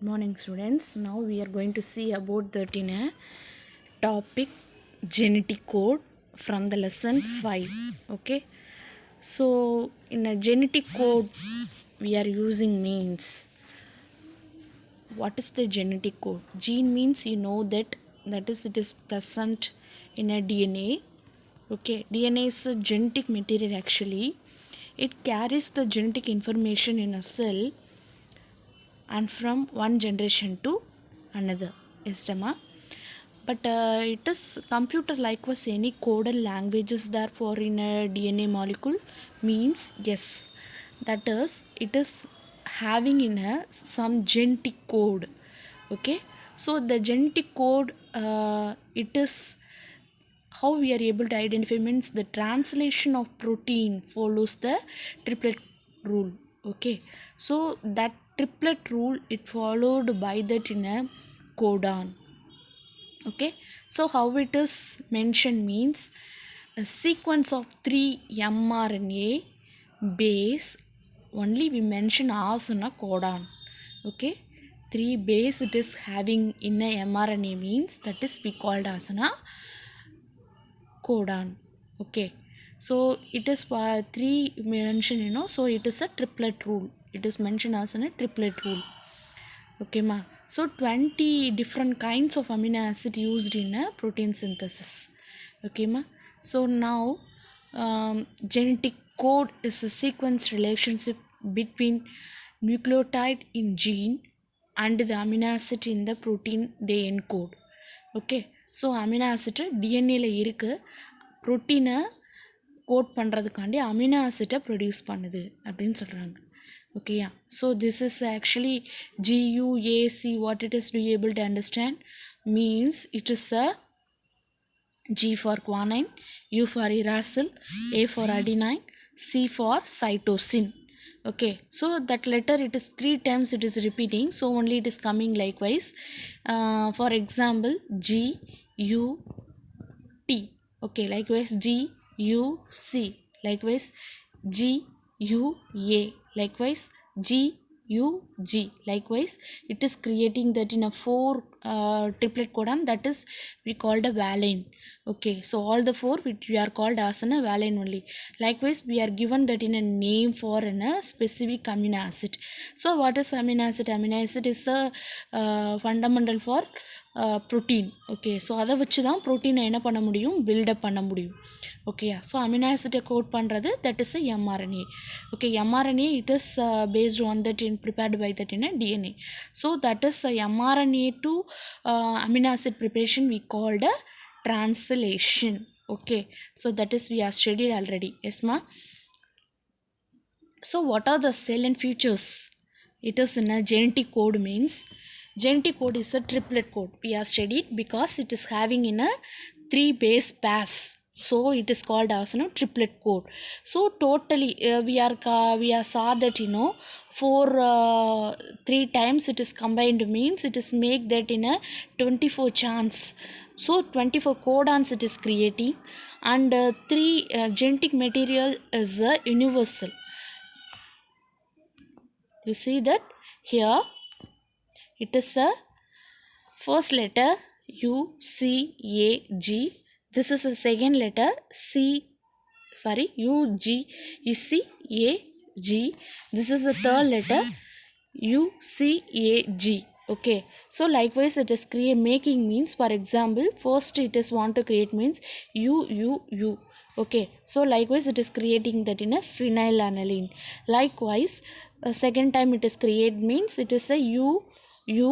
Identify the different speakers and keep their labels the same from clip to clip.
Speaker 1: Morning students. Now we are going to see about that in a topic genetic code from the lesson 5. Okay. So in a genetic code we are using means what is the genetic code? Gene means you know that is it is present in a DNA. Okay. DNA is a genetic material actually. It carries the genetic information in a cell and from one generation to another. Yes, Rama. But it is computer like was any coded languages therefore in a DNA molecule means yes. That is it is having in a some genetic code. Okay. So the genetic code it is how we are able to identify means the translation of protein follows the triplet rule. Okay, so that triplet rule it followed by that in a codon. Okay, so how it is mentioned means a sequence of 3 mRNA base only we mention as in a codon. Okay, 3 base it is having in a mRNA means that is we called as a codon. Okay, so it is 3 mention, so it is a triplet rule. It is mentioned as a triplet rule. Okay ma, so 20 different kinds of amino acid used in a protein synthesis. Okay ma, so now genetic code is a sequence relationship between nucleotide in gene and the amino acid in the protein they encode. Okay, so amino acid DNA ல இருக்கு, புரோட்டீனை code பண்ணுறதுக்காண்டி amino ஆசிட்டை produce பண்ணுது அப்படின்னு சொல்கிறாங்க. ஓகேயா, so this is actually GUAC. What it is, to you able to understand? Means it is a G for guanine, U for uracil, A for adenine, C for cytosine. Okay, so that letter it is 3 times it is repeating, so only it is coming likewise. For example, G U T. Okay, likewise G U C, likewise G U A, likewise G U G, likewise it is creating that in a 4 triplet codon, that is we called a valine. Okay, so all the 4 we are called as a valine only. Likewise we are given that in a name for in a specific amino acid. So what is amino acid? Amino acid is a fundamental for protein. Okay, so அதை வச்சு தான் ப்ரோட்டீனை என்ன பண்ண முடியும், build up பண்ண முடியும். ஓகேயா, so amino ஆசிட்டை code பண்ணுறது that is a mRNA. Okay, mRNA it is based on that in prepared by that in a DNA. So that is a mRNA to amino acid preparation we called a translation. Okay, so that is we are studied already. Yes ma. So what are the cell and features? It is in a genetic code means genetic code is a triplet code we are studied because it is having in a 3 base pairs, so it is called as triplet code. So totally we are saw that for 3 times it is combined means it is make that in a 24 chance, so 24 codons it is creating, and 3 genetic material is universal. You see that here it is a first letter U C A G. This is a second letter U G C A G. This is the third letter U C A G. Okay, so likewise it is making means, for example first it is want to create means U. Okay, so likewise it is creating that in a phenylalanine. Likewise second time it is create means it is a U,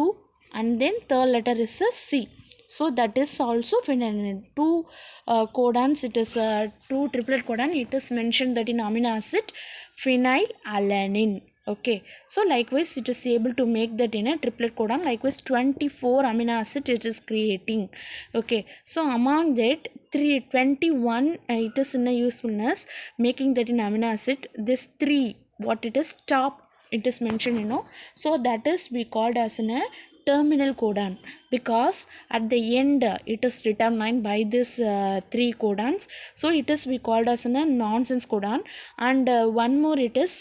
Speaker 1: and then third letter is a C, so that is also phenylalanine. 2 codons, it is 2 triplet codon, it is mentioned that in amino acid phenylalanine. Okay, so likewise it is able to make that in a triplet codon. Likewise 24 amino acid it is creating. Okay, so among that 321 it is in a usefulness making that in amino acid. This 3 what it is top it is mentioned, so that is we called as in a terminal codon, because at the end it is determined by this 3 codons, so it is we called as in a nonsense codon. And one more it is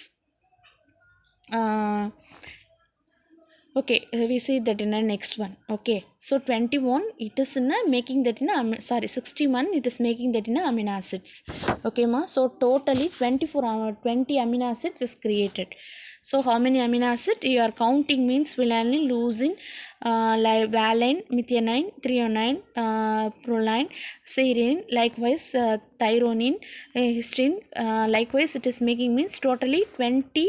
Speaker 1: Okay, we see that in the next one. Okay, so 21 it is in a making that in a 61 it is making that in a amino acids. Okay ma, so totally 20 amino acids is created. So how many amino acid you are counting means valine, leucine, like valine, methionine, threonine, proline, serine, likewise thyrionine, histidine, likewise it is making means totally 20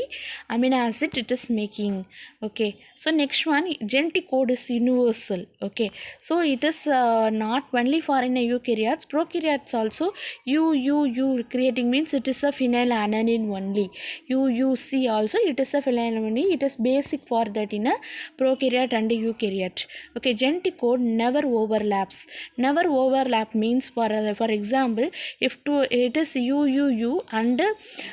Speaker 1: amino acid it is making. Okay, so next one, genetic code is universal. Okay, so it is not only for in a eukaryotes, prokaryotes also. You creating means it is a phenylalanine only. UUC also it is a phenylalanine. It is basic for that in a prokaryote and eukaryote. Okay, genetic code never overlaps. Never overlap means for example, if two it is UUU and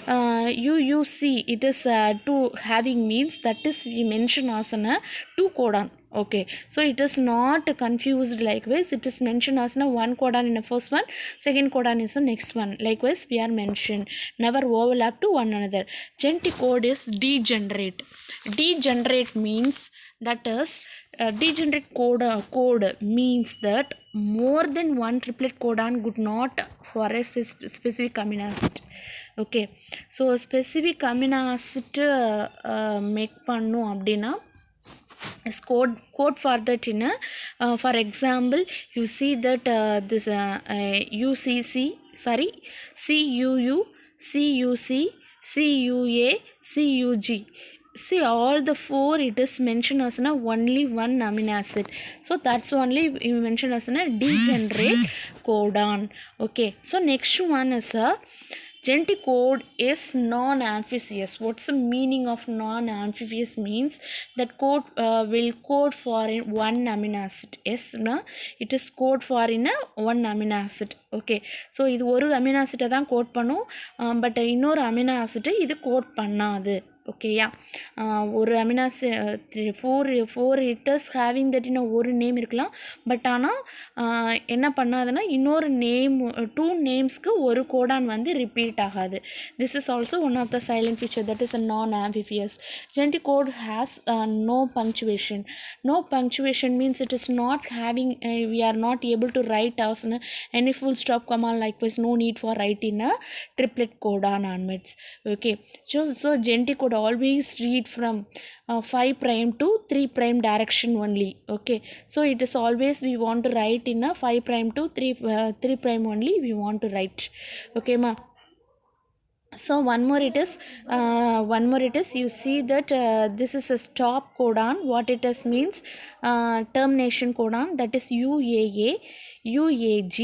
Speaker 1: UUC it is two having means, that is we mention as a two codon. Okay, so it is not confused likewise. It is mentioned as a one codon in the first one, second codon is the next one. Likewise we are mentioned, never overlap to one another. Genetic code is degenerate. Degenerate means that is degenerate code means that more than one triplet codon could not for a specific amino acid. Okay, so specific amino acid make பண்ணோம் அப்படின்னா is code for that in a for example, you see that this UCC sorry CUU CUC CUA CUG. See all the four it is mentioned as a only one amino acid, so that's only we mentioned as a degenerate codon. Okay, so next one is a genetic code is non-amphibious. What's the meaning of non-amphibious? Means that code will code for one amino acid. Yes, no? It is code for in a one amino acid. Okay, so இது ஒரு amino acid தான் code பண்ணும், but இன்னொரு amino acid இது code பண்ணாது. ஓகேயா, ஒரு amino for இட்டர்ஸ் ஹேவிங் தட் இன் ஒரு நேம் இருக்கலாம், பட் ஆனால் என்ன பண்ணாதுன்னா இன்னொரு நேம் டூ நேம்ஸ்க்கு ஒரு கோடான் வந்து ரிப்பீட் ஆகாது. This is also one of the silent feature, that is a non ambiguous. Genetic code has no punctuation. No punctuation means it is not having we are not able to write as any full stop comma, likewise no need for writing a triplet codon onwards. Okay, so genetic code always read from 5 prime to 3 prime direction only. Okay, so it is always we want to write in a 5 prime to 3 prime only we want to write. Okay ma, so one more it is you see that this is a stop codon. What it is means termination codon, that is UAA, UAG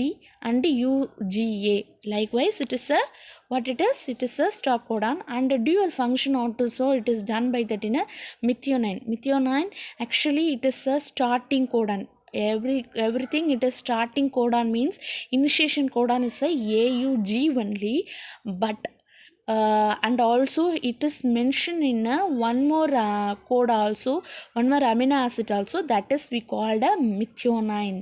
Speaker 1: and UGA. Likewise it is a what it is a stop codon, and dual function also it is done by that in a methionine. Actually it is a starting codon. Everything it is starting codon means initiation codon is a AUG only, but and also it is mentioned in one more code also, one more amino acid also, that is we called a methionine.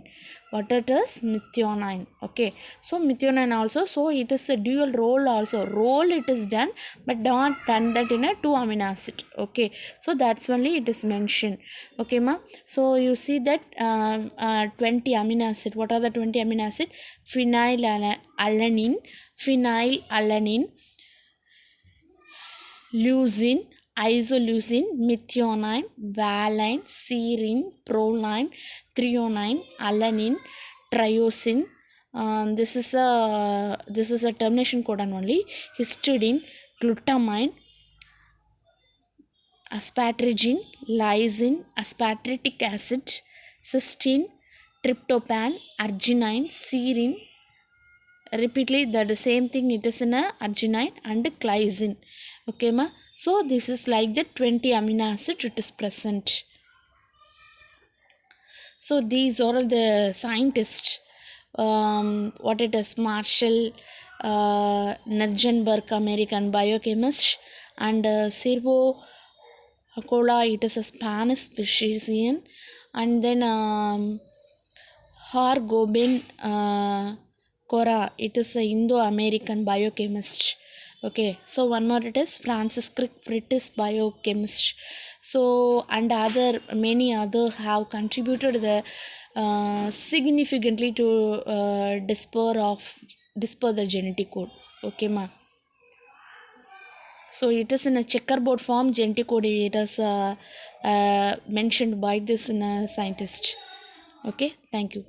Speaker 1: What it is? Methionine. Okay, so methionine also, so it is a dual role also. Role it is done, but not done that in a 2 amino acid. Okay, so that's only it is mentioned. Okay ma, so you see that 20 amino acid. What are the 20 amino acid? Phenylalanine, leucine, isoleucine, methionine, valine, serine, proline, threonine, alanine, tyrosine. This is a termination codon only. Histidine, glutamine, asparagine, lysine, aspartic acid, cysteine, tryptophan, arginine, serine. Repeatedly the same thing it is in a arginine and glycine. Okay ma, so this is like the 20 amino acid it is present. So these are all the scientists, what it is, Marshall, Nergenberg, American biochemist, and Servo Acola, it is a Spanish physician, and then Hargoben Cora, it is a Indo-American biochemist. Okay, so one more it is Francis Crick, British biochemist. So and other many other have contributed the significantly to disper the genetic code. Okay, ma. So it is in a checkerboard form. Genetic code it is mentioned by this scientist. Okay, thank you.